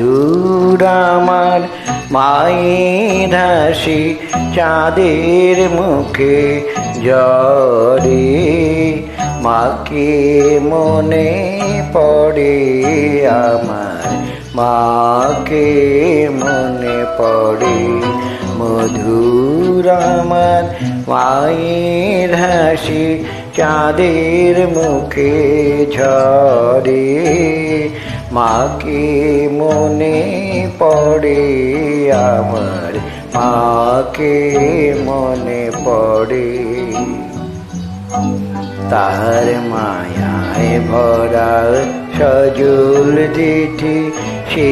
মধুর আমার মায়ের হাসি চাঁদের মুখে ঝরে, মাকে মনে পড়ে আমার, মাকে মনে পড়ে। মধুর আমার মায়ের হাসি চাঁদের মুখে ঝরে, মাকে মনে পড়ে আমার, মাকে মনে পড়ে। তার মায়ায় ভরা সজল চিঠি সে